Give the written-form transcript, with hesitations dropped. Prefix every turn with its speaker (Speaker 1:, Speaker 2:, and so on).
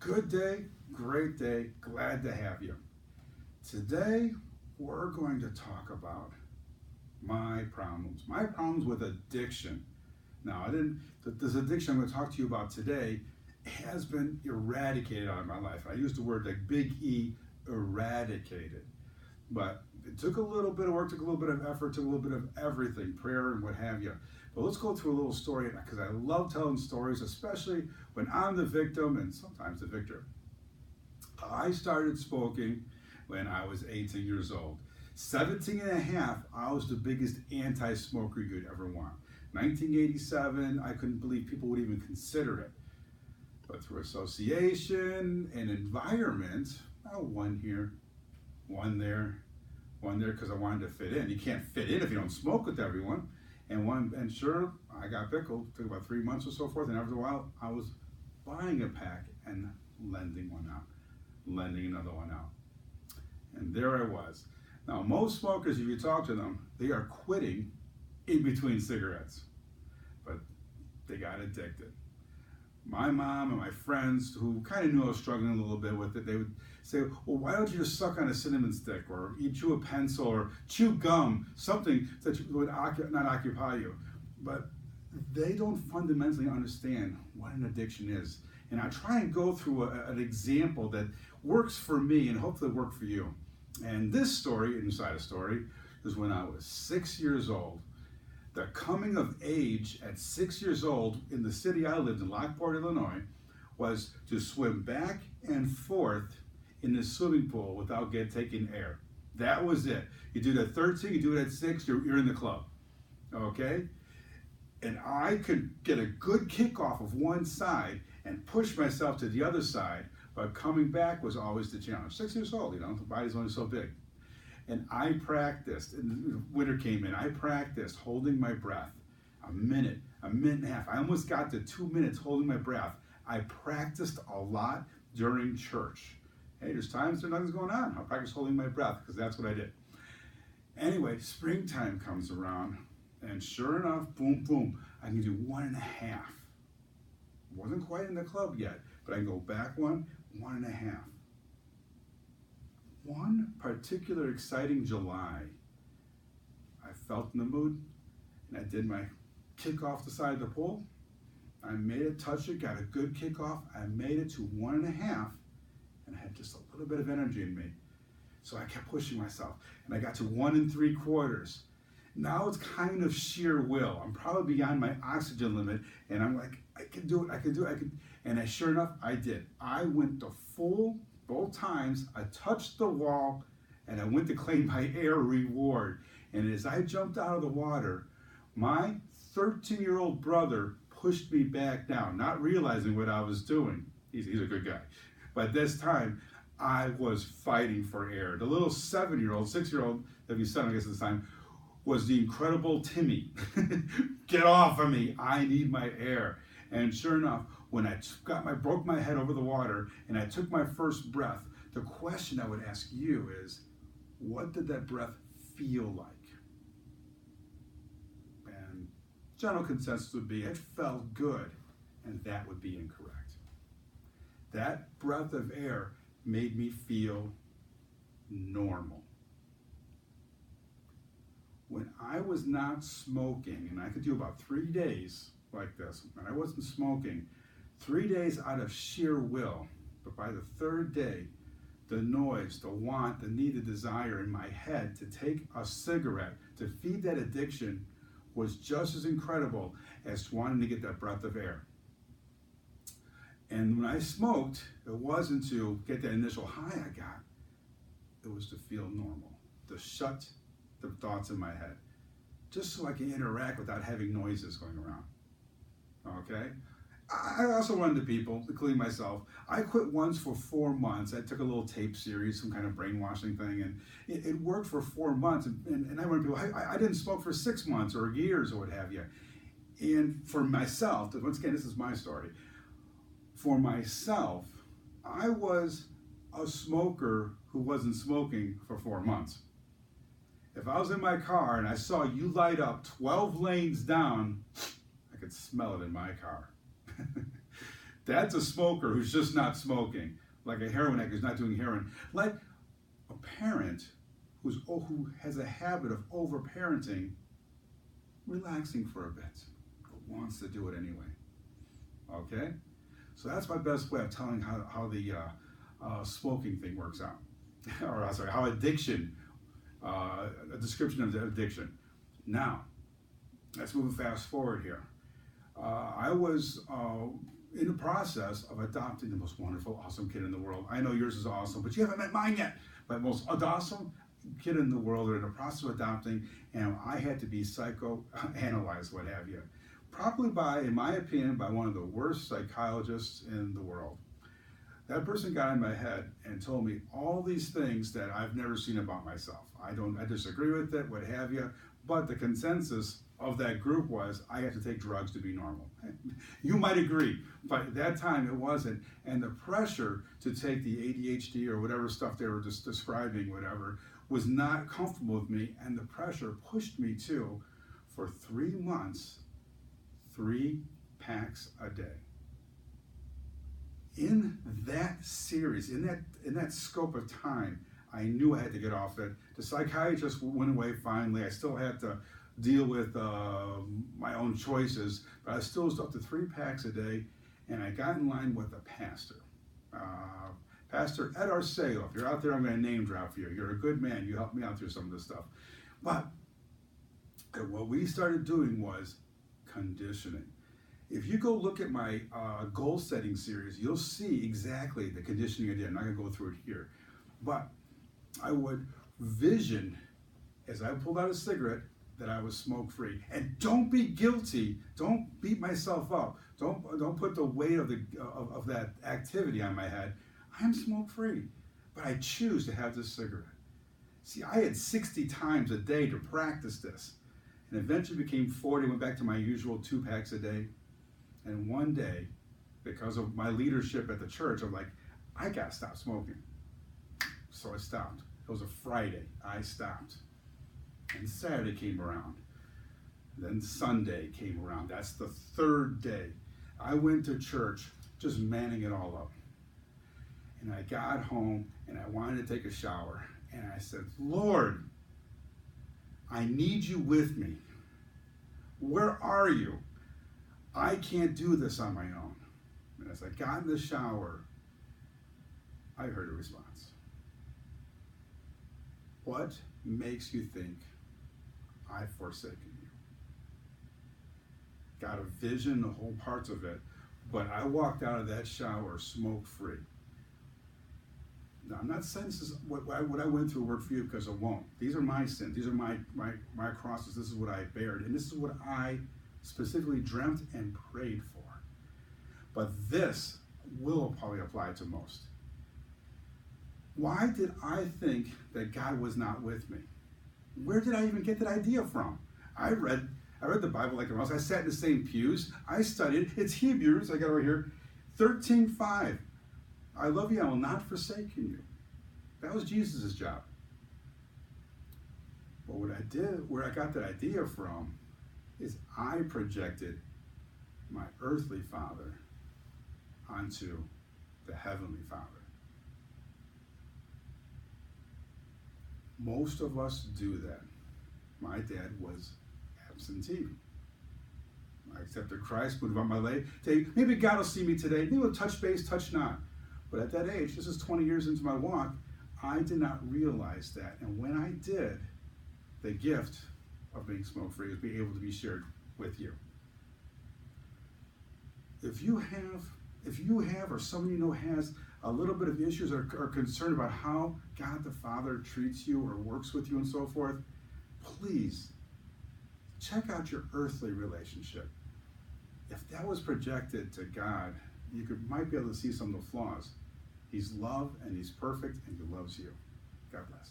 Speaker 1: Good day, great day, glad to have you. Today, we're going to talk about my problems with addiction. Now, this addiction I'm going to talk to you about today has been eradicated out of my life. I use the word like big E, eradicated. But it took a little bit of work, took a little bit of effort, took a little bit of everything, prayer and what have you. But let's go through a little story because I love telling stories, especially when I'm the victim and sometimes the victor. I started smoking when I was 18 years old. 17 and a half, I was the biggest anti-smoker you'd ever want. 1987, I couldn't believe people would even consider it. But through association and environment, one here, one there, because I wanted to fit in. You can't fit in if you don't smoke with everyone. And sure, I got pickled. It took about 3 months or so forth, and after a while, I was buying a pack and lending one out, lending another one out. And there I was. Now, most smokers, if you talk to them, they are quitting in between cigarettes, but they got addicted. My mom and my friends who kind of knew I was struggling a little bit with it, they would say, well, why don't you just suck on a cinnamon stick or you chew a pencil or chew gum, something that would not occupy you. But they don't fundamentally understand what an addiction is. And I try and go through an example that works for me and hopefully work for you. And this story, inside a story, is when I was 6 years old. The coming of age at 6 years old in the city I lived in, Lockport, Illinois, was to swim back and forth in the swimming pool without taking air. That was it. You do it at 13, you do it at 6, you're in the club. Okay? And I could get a good kickoff of one side and push myself to the other side, but coming back was always the challenge. 6 years old, the body's only so big. And I practiced, and winter came in, I practiced holding my breath a minute and a half. I almost got to 2 minutes holding my breath. I practiced a lot during church. Hey, there's times there's nothing's going on. I'll practice holding my breath because that's what I did. Anyway, springtime comes around, and sure enough, boom, boom, I can do 1.5. Wasn't quite in the club yet, but I can go back 1.5. One particular exciting July, I felt in the mood, and I did my kick off the side of the pool. I made it, touch it, got a good kickoff. I made it to 1.5, and I had just a little bit of energy in me. So I kept pushing myself, and I got to 1.75. Now it's kind of sheer will. I'm probably beyond my oxygen limit, and I'm like, I can do it. And sure enough, I did. I went the full, both times. I touched the wall, and I went to claim my air reward. And as I jumped out of the water, my 13-year-old brother pushed me back down, not realizing what I was doing. He's a good guy. But this time, I was fighting for air. The little 7-year-old, 6-year-old, that we son, I guess at the time, was the incredible Timmy. Get off of me, I need my air. And sure enough, when I broke my head over the water and I took my first breath, the question I would ask you is, what did that breath feel like? And general consensus would be, it felt good, and that would be incorrect. That breath of air made me feel normal. When I was not smoking, and I could do about 3 days like this, when I wasn't smoking, 3 days out of sheer will, but by the third day, the noise, the want, the need, the desire in my head to take a cigarette, to feed that addiction, was just as incredible as wanting to get that breath of air. And when I smoked, it wasn't to get that initial high I got, it was to feel normal, to shut the thoughts in my head, just so I can interact without having noises going around. Okay? I also run to people, including myself. I quit once for 4 months. I took a little tape series, some kind of brainwashing thing, and it worked for 4 months. And I run to people, I didn't smoke for 6 months or years or what have you. And for myself, once again, this is my story. For myself, I was a smoker who wasn't smoking for 4 months. If I was in my car and I saw you light up 12 lanes down, I could smell it in my car. That's a smoker who's just not smoking, like a heroin addict who's not doing heroin. Like a parent who has a habit of over-parenting, relaxing for a bit, but wants to do it anyway. Okay? So that's my best way of telling how the smoking thing works out. Or sorry, how addiction, a description of the addiction. Now, let's move fast forward here. I was in the process of adopting the most wonderful, awesome kid in the world. I know yours is awesome, but you haven't met mine yet. My most awesome kid in the world are in the process of adopting, and I had to be psychoanalyzed, what have you. Probably by, in my opinion, by one of the worst psychologists in the world. That person got in my head and told me all these things that I've never seen about myself. I disagree with it, what have you, but the consensus of that group was I have to take drugs to be normal. You might agree, but at that time it wasn't. And the pressure to take the ADHD or whatever stuff they were just describing, whatever, was not comfortable with me, and the pressure pushed me to, for 3 months, 3 packs a day. In that series, in that scope of time, I knew I had to get off it. The psychiatrist went away finally. I still had to deal with my own choices, but I still was up to 3 packs a day, and I got in line with a pastor. Pastor Ed Arceo. If you're out there, I'm going to name drop you. You're a good man. You helped me out through some of this stuff. But what we started doing was conditioning. If you go look at my goal setting series, you'll see exactly the conditioning I did. I'm not going to go through it here. But I would vision, as I pulled out a cigarette, that I was smoke-free. And don't be guilty. Don't beat myself up. Don't put the weight of that activity on my head. I'm smoke-free, but I choose to have this cigarette. See, I had 60 times a day to practice this, and eventually became 40, went back to my usual 2 packs a day. And one day, because of my leadership at the church, I'm like, I gotta stop smoking. So I stopped. It was a Friday. I stopped. And Saturday came around. Then Sunday came around. That's the 3rd day. I went to church just manning it all up. And I got home and I wanted to take a shower. And I said, Lord, I need you with me. Where are you? I can't do this on my own. And as I got in the shower, I heard a response. What makes you think I've forsaken you? Got a vision, the whole parts of it, but I walked out of that shower smoke-free. Now, I'm not saying this is what I went through worked for you, because it won't. These are my sins. These are my crosses. This is what I bared. And this is what I specifically dreamt and prayed for. But this will probably apply to most. Why did I think that God was not with me? Where did I even get that idea from? I read the Bible like everyone else. I sat in the same pews. I studied. It's Hebrews, I got it right here, 13:5. I love you, I will not forsake you. That was Jesus' job. But what I did, where I got that idea from, is I projected my earthly father onto the heavenly Father. Most of us do that. My dad was absentee. I accepted Christ, moved on my way. Maybe God will see me today. Maybe we'll touch base, touch not. But at that age, this is 20 years into my walk, I did not realize that. And when I did, the gift of being smoke-free is being able to be shared with you. If you have, or someone you know has a little bit of issues or concerned about how God the Father treats you or works with you and so forth, please check out your earthly relationship. If that was projected to God, you might be able to see some of the flaws. He's love and he's perfect and he loves you. God bless.